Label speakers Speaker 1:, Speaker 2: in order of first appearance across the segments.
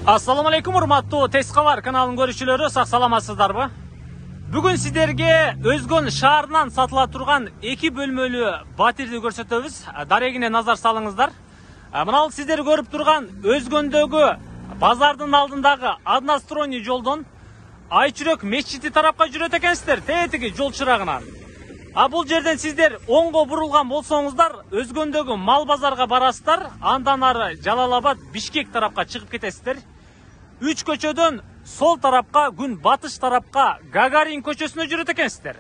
Speaker 1: Assalamu alaikum, урматтуу Тез кабар каналынын көрүүчүлөрү, сак саламатсыздарбы? Бүгүн сиздерге Өзгөн шаарынан сатыла турган 2 бөлмөлүү батирди көрсөтөбүз. Дарегине назар салыңыздар. Мына сиздер көрүп турган Өзгөндөгү базардын алдындагы одностроенный жолдон Айчүрөк мечити тарапка жүрөт экенсиздер, тетиги жол чырагынан. Бул жерден сиздер оңго бурулган болсоңуздар, Өзгөндөгү мал базарга барасыздар, андан ары Жалал-Абад, Бишкек тарапка чыгып кетесиздер. 3 көчөдөн сол тарапка, күн батыш тарапка Гагарин көчөсүнө жүрөт экенсиздер.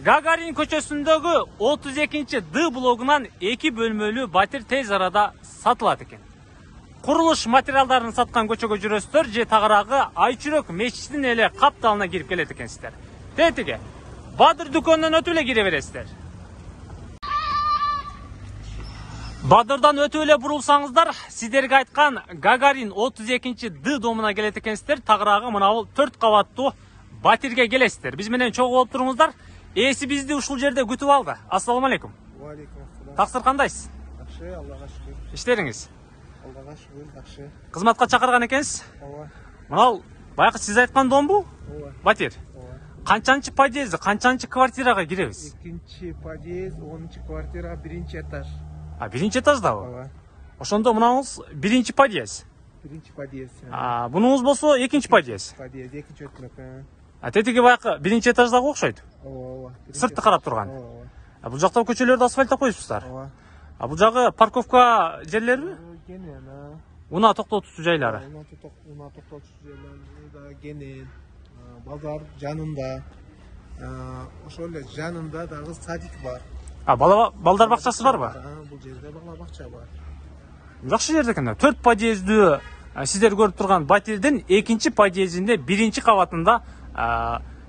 Speaker 1: Гагарин көчөсүндөгү 32-Д блогунан 2 бөлмөлүү батир тез арада сатылат экен. Курулуш материалдарын саткан көчөгө жүрөсүздөр, же тагыраагы Айчүрөк мечитинин эле капталына кирип келет экенсиздер. Тетиги Бадыр дүкөнүнөн өтүп эле кире бересиздер. Бадырдан өтүп эле бурулсаңыздар, сиздерге айткан Гагарин 32-Д домуна келет экенсиздер. Тагыраагы мына бул 4 кабаттуу батирге келесиздер. Биз менен чогуу болуп туруңуздар. Ээси бизди ушул жерде күтүп алды. Ассаламу алейкум.
Speaker 2: Ва алейкум ассалам.
Speaker 1: Таксыр кандайсыз?
Speaker 2: Жакшы, Аллага шүгүр.
Speaker 1: Иштериңиз?
Speaker 2: Аллага шүгүр, жакшы.
Speaker 1: Кызматка чакырган экенсиз?
Speaker 2: Ооба.
Speaker 1: Мына баягы сиз айткан домбу?
Speaker 2: Ооба.
Speaker 1: Батир. Канчанчы подъезд, канчанчы квартирага киребиз?
Speaker 2: 2-чи подъезд, 10-чы квартира, 1-чи этаж.
Speaker 1: 1-чи этаждабы?
Speaker 2: Ооба.
Speaker 1: Ошондо мынаңыз 1-чи подъезд.
Speaker 2: 1-чи подъезд.
Speaker 1: Бунуңуз болсо 2-чи подъезд.
Speaker 2: Подъезд 2-чи өтмөк.
Speaker 1: Тетиги баягы 1-чи этаждагы окшойт.
Speaker 2: Ооба.
Speaker 1: Сыртты карап турган.
Speaker 2: Ооба.
Speaker 1: Бул жакта көчөлөрдү асфальттап коюпсуздар.
Speaker 2: Ооба.
Speaker 1: Бул жагы парковка жерлерби?
Speaker 2: Кенен,
Speaker 1: Унаа токтотуучу жайлары.
Speaker 2: Унаа токтотуучу жерлери да кенен. Базар жанында. Ошол эле жанында дагы садик бар.
Speaker 1: Балдар бакчасы барбы?
Speaker 2: Бул жерде бала бакча бар.
Speaker 1: Жакшы жерде экен. 4 подъездүү сиздер көрүп турган батирдин 2-чи подъездинде 1-чи кабатында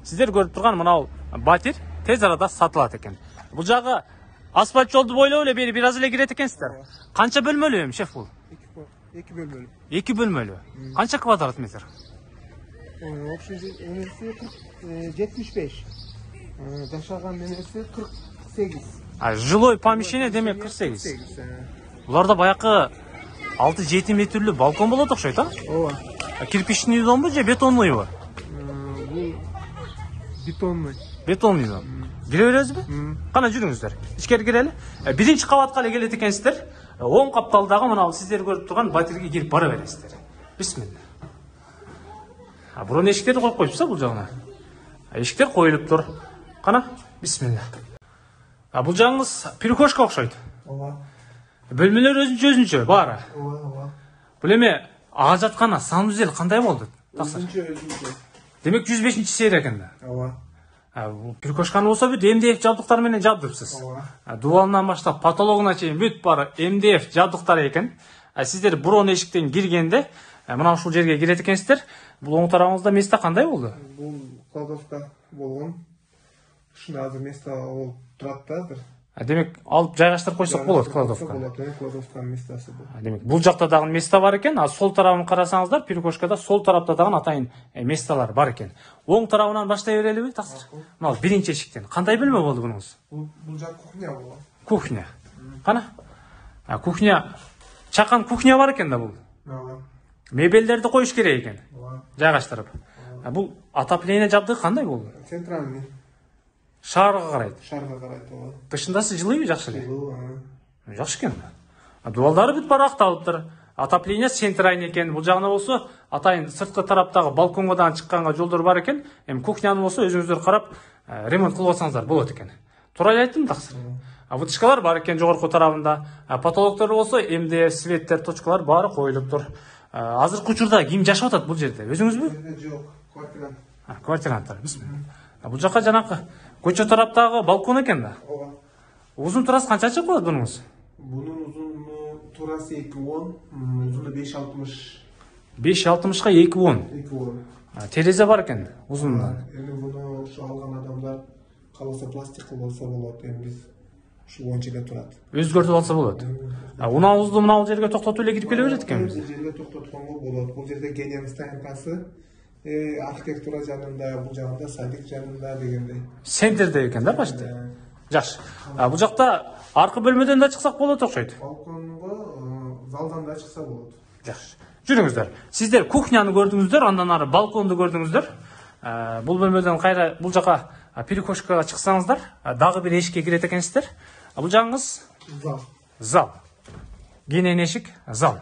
Speaker 1: сиздер көрүп турган мына батир тез арада сатылат экен. Бул жагы асфальт жолду бойлоп эле бери бир аз эле кирет экенсиздер. Канча бөлмөлүү шеф бул?
Speaker 2: 2 бөлмөлүү.
Speaker 1: 2 бөлмөлүү. Канча квадрат метр?
Speaker 2: Общий энеси 75. Жашаган энеси 48.
Speaker 1: Жилой помещение демек 48. Буларда баякы 6-7 метрлүү балкон болот окшойт,
Speaker 2: Ооба.
Speaker 1: Кирпичный домбу же бетонныйбы?
Speaker 2: Бул бетонный.
Speaker 1: Бетонный дом. Кире бересизби? Кана жүрүңүздөр. Ичкери кирели. 1-чи кабатка эле келет экенсиздер. Оң капталдагы мына сиздер көрүп турган батирге кирип бара бересиздер. Бисмилла. Бурун эшиктерди коюп коюпсуз бул жагына. Эшиктер коюлуп тур. Кана, бисмилла. Бул жагыңыз перехожка окшойт.
Speaker 2: Ооба.
Speaker 1: Бөлмөлөр өзүнчө баары.
Speaker 2: Ооба.
Speaker 1: Бул эме ага жаткан санузел кандай болду?
Speaker 2: Өзүнчө.
Speaker 1: Демек 105-чи серия экен да.
Speaker 2: Ооба.
Speaker 1: Бул перехожканы болсо бүт МДФ жабдыктары менен жабдырыпсыз.
Speaker 2: Ооба.
Speaker 1: Дубалынан баштап потологуна чейин бүт баары МДФ жабдыктары экен. Сиздер бурон эшиктен киргенде мына ушул жерге кирет экенсиздер. Бул оң тарабыңызда место кандай болду?
Speaker 2: Бул кладовка болгон. Ушунда азыр место болуп турат да азыр.
Speaker 1: Демек алып жайгаштырып койсок болот кладовка.
Speaker 2: Кладовканын местосы бул.
Speaker 1: Демек бул жакта дагы место бар экен, сол тарабын карасаңыздар, перехожкада сол тарапта дагы атайын местолор бар экен. Оң тарабынан баштай берелиби, таксыр? Мына 1-чи эшиктен. Кандай бөлмө болду бунуңуз?
Speaker 2: Бул жак кухня болгон.
Speaker 1: Кухня. Кана? Кухня. Чакан кухня бар экен да бул.
Speaker 2: Ооба.
Speaker 1: Мебелдерди коюш керек экен.
Speaker 2: Ооба.
Speaker 1: Жайгаштырып. Бул отопление жабдыгы кандай болду?
Speaker 2: Центральный.
Speaker 1: Шаарга карайт.
Speaker 2: Шаарга карайт, ооба.
Speaker 1: Тышындасы жылыйбы, жакшы эле?
Speaker 2: Жылуу,
Speaker 1: Жакшы экен. Дубалдары бүт бара акталыптыр. Отопление центральный экен. Бул жагына болсо атайын сырткы тараптагы балконго дагы чыкканга жолдор бар экен. Эми кухняны болсо өзүңүздөр карап ремонт кылып алсаңыздар болот экен. Туура эле айттым, таксыр. Вытяжкалар бар экен жогорку тарабында. Потолоктор болсо МДФ, светтер, точкалар баары коюлуп тур. Азыркы учурда ким жашап атат бул жерде? Өзүңүзбү?
Speaker 2: Жок, квартирант.
Speaker 1: Квартиранттар, бисмилла. Бул жака жанакы көчө тараптагы балкон экен да.
Speaker 2: Ооба.
Speaker 1: Узун турасы канчача болот бунуңуз?
Speaker 2: Бунун узуну турасы 2.10, узуну 5.60.
Speaker 1: 5.60-ка 2.10.
Speaker 2: 2.10.
Speaker 1: Терезе бар экен узунунан.
Speaker 2: Эми буну ушу алган адамдар каласа пластик болсо болот, эми биз ушу боюнча эле турат.
Speaker 1: Өзгөртүп алса болот. Унаабызды мына жерге токтотуп эле кирип келе берет экенбиз.
Speaker 2: Бул жерге токтотконго болот. Бул жерде кенен стоянкасы, архитектура жанында, бул жагында садик жанында дегендей.
Speaker 1: Центрде экен да почти. Жакшы. Бул жакта аркы бөлмөдөн да чыксак болот окшойт.
Speaker 2: Балконго залдан да чыкса болот.
Speaker 1: Жакшы. Жүрүңүздөр. Сиздер кухняны көрдүңүздөр, андан ары балконду көрдүңүздөр. Бул бөлмөдөн кайра бул жака перекошкага чыксаңыздар, дагы бир эшикке кирет экенсиздер. Бул жагыңыз
Speaker 2: Зал.
Speaker 1: зал. Кенен эшик, зал.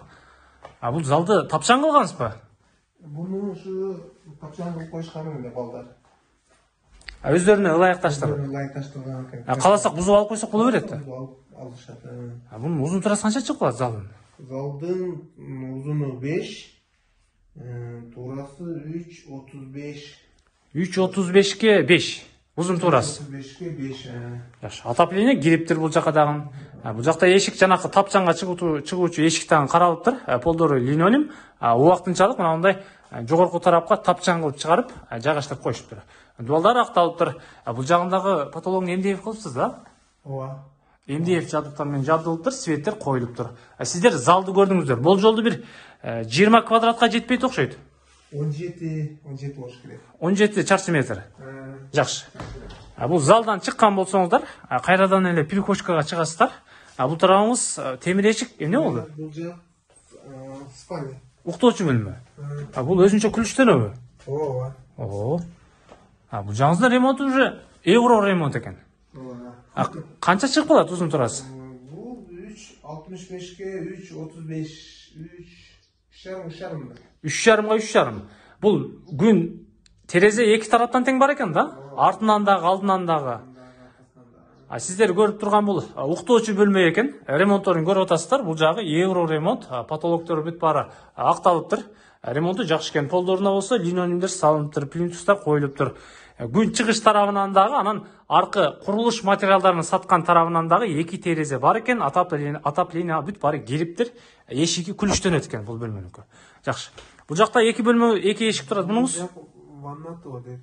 Speaker 1: Бул залды тапчаң кылгансызбы?
Speaker 2: Bunu şu topçan kılıp koyuşkanı öyle balдар.
Speaker 1: Өздөрүнө ылайыкташтыр.
Speaker 2: Lay taştırgan ekan.
Speaker 1: Кааласак бузуп алып койсок боло берет да.
Speaker 2: Alışat.
Speaker 1: Бунун узун турасы канча чыгып калат залдын?
Speaker 2: Zaldın uzunu 5, turası 3.35.
Speaker 1: 3.35ке 5. Узун турасы.
Speaker 2: 35'e 5.
Speaker 1: Жакшы. Отопление кириптир бул жака дагы. Бул жакта эшик жанакы тапчаңга чыгуучу эшик дагы каралыптыр. Полдору линолеум. Убактынчалык мына мындай жогорку тарапка тапчаң кылып чыгарып, жайгаштырып коюшуптур. Дуалдар акталыптыр. Бул жагындагы потологду эмдеп кылыпсыз да?
Speaker 2: Ооба.
Speaker 1: MDF жабдыктар менен жабдылыптыр, светтер коюлуптур. Сиздер залды көрдүңүздөр. Бул жолду бир 20 квадратка жетпейт окшойт.
Speaker 2: 17 болуш керек.
Speaker 1: 17 чарчы метр. Жакшы. Бул залдан чыккан болсоңуздар, кайрадан эле перекошкага чыгасыздар. Бул тарабыңыз темир эшик эмне болду?
Speaker 2: Бул жак спальня.
Speaker 1: Уктоочу бөлмө. Бул өзүнчө күлүштөнөбү?
Speaker 2: Ооба.
Speaker 1: Оо. Бул жаңызда ремонт уже евро ремонт экен.
Speaker 2: Ооба.
Speaker 1: Канча чыгып калат узун турасы?
Speaker 2: Бул 3.65ке 3.35 3.5
Speaker 1: 3,5 3,5. Бул күн терезе эки тараптан тең бар экен да? Артынан дагы, алдынан дагы. Сиздер көрүп турган бул уктоочу бөлмө экен. Ремонтторун көрүп атасыздар. Бул жагы евро ремонт, потолоктору бүт баары акталыптыр. Ремонту жакшы экен. Полдоруна болсо линолеумдер салыныптыр, плинтустар коюлуптур. Күн чыгыш тарабынан дагы, анан аркы курулуш материалдарын саткан тарабынан дагы эки терезе бар экен. Отопление бүт баары кириптир. Эшиги күлүштөнөт экен бул бөлмөнүкү. Жакшы. Бул жакта эки бөлмө, эки эшик турат. Мунуңуз
Speaker 2: ванната бар дейт.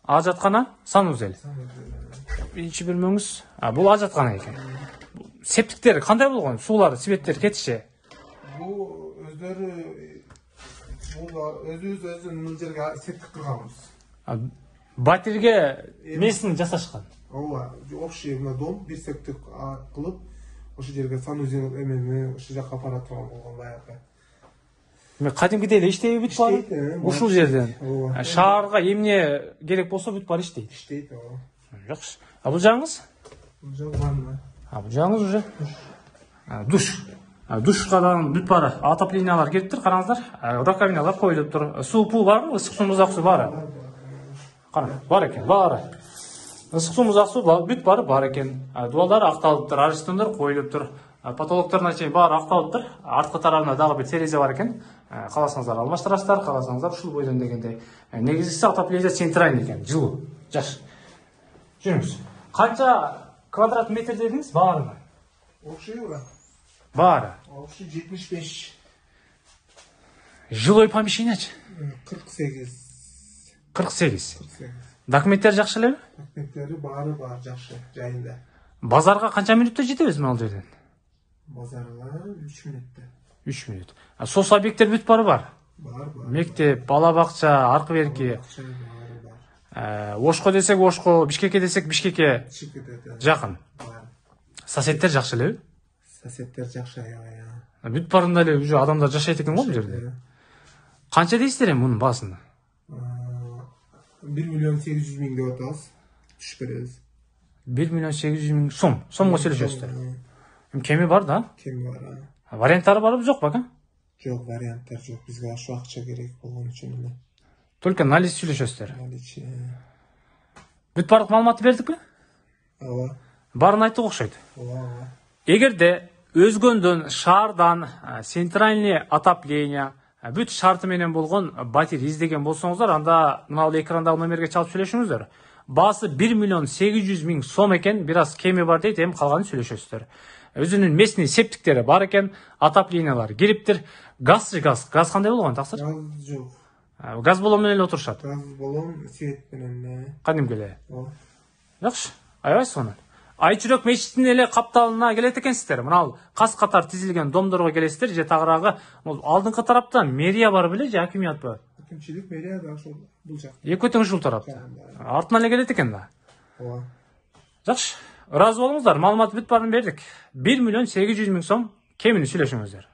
Speaker 1: Ажаткана, санузел. Биринчи бөлмөңүз, бул ажаткана экен. Септиктер кандай болгон? Суулар, светтер кетиши.
Speaker 2: Бул өздөрү өзүнүн жерге септик кырганбыз.
Speaker 1: Батирге месин жасашкан.
Speaker 2: Ооба, общий мына дом бир септик кылып, ошол жерге санузел эмени ошол жака апара турган болгон баягы.
Speaker 1: Кадимкидей эле иштейби бүт баары? Ушул жерден. Шаарга эмне керек болсо бүт баары иштейт.
Speaker 2: Иштейт, ооба.
Speaker 1: Жакшы. Бул жагыңыз?
Speaker 2: Бул жак ванна.
Speaker 1: Бул жагыңыз уже душ. Душка да бүт баары отоплениялар кириптир, караңыздар. Раковиналар коюлуптур. Суу пуу барбы? Ысык суу, музак суу баары? Кана, бар экен, баары. Ысык суу, музак суу бүт баары бар экен. Дуалдар акталыптыр, арыштындар коюлуптур. Потолокторуна чейин баары акталыптыр. Арткы тарабына дагы бир терезе бар экен. Кааласаңыздар алмаштырасыздар, кааласаңыздар ушул бойдон дегендей. Негизгиси отопление центральный экен, жылуу. Жакшы. Жүрүңүз. Канча квадрат метр дедиңиз баарына?
Speaker 2: Общий бар.
Speaker 1: Баары.
Speaker 2: Общий 75.
Speaker 1: Жилой помещениячы?
Speaker 2: 48.
Speaker 1: 48. Документтер жакшы элеби?
Speaker 2: Документтери баары бар, жакшы, жайында.
Speaker 1: Базарга канча мүнөттө жетебиз мына жерден?
Speaker 2: Базарга 3 мүнөттө.
Speaker 1: 3 мүнөт. Соц объекттер бүт баары бар.
Speaker 2: Бар.
Speaker 1: Мектеп, бала бакча, аркы берки. Ошко десек Ошко, Бишкекке десек Бишкекке жакын. Соседтер жакшы элеби?
Speaker 2: Соседтер жакшы, аябай.
Speaker 1: Бүт баарында эле уже адамдар жашайт экен го бул жерде. Канча дейсиздер эми мунун баасын?
Speaker 2: 1.800.000 деп атабыз. Түш беребиз.
Speaker 1: 1.800.000 сом. Сомго сүйлөшөсүздөр. Кеми бар да?
Speaker 2: Кеми бар.
Speaker 1: Варианттары барбы, жокпу ака?
Speaker 2: Жок, варианттар жок. Бизге ашу акча керек болгон үчүн эле.
Speaker 1: Только налиц сүйлөшөсүздөр.
Speaker 2: Налич.
Speaker 1: Бүт баардык маалыматты бердикпи?
Speaker 2: Ооба.
Speaker 1: Баарын айттык окшойт.
Speaker 2: Ооба.
Speaker 1: Эгерде өзгөндөн шаардан центральный отопление бүт шарты менен болгон батир издеген болсоңуздар, анда мына экрандагы номерге чалып сүйлөшүңүздөр. Баасы 1.800.000 сом экен, бир аз кеми бар дейт, эми калганын сүйлөшөсүздөр. Өзүнүн местный септиктери бар экен, отоплениялар кириптир. Газ кандай болгон таксыр?
Speaker 2: Газ жок.
Speaker 1: Газ баллон менен эле отурушат.
Speaker 2: Газ баллон свет менен.
Speaker 1: Кадимки эле.
Speaker 2: Ооба.
Speaker 1: Жакшы. Аябай сонун. Айчүрөк мечитинин эле капталына келет экенсиздер. Мына кас катар тизилген домдорго келесиздер, же тагыраагы алдыңкы тарапта мэрия бар беле, же акимиятпы?
Speaker 2: Акимчилик мэрия да ошол бул жак.
Speaker 1: Экөө тең ушул тарапта. Артынан эле келет экен да.
Speaker 2: Ооба.
Speaker 1: Жакшы. Ыраазы болуңуздар. Маалымат бүт баарын бердик. 1.800.000 сом кемини сүйлөшүңүздөр.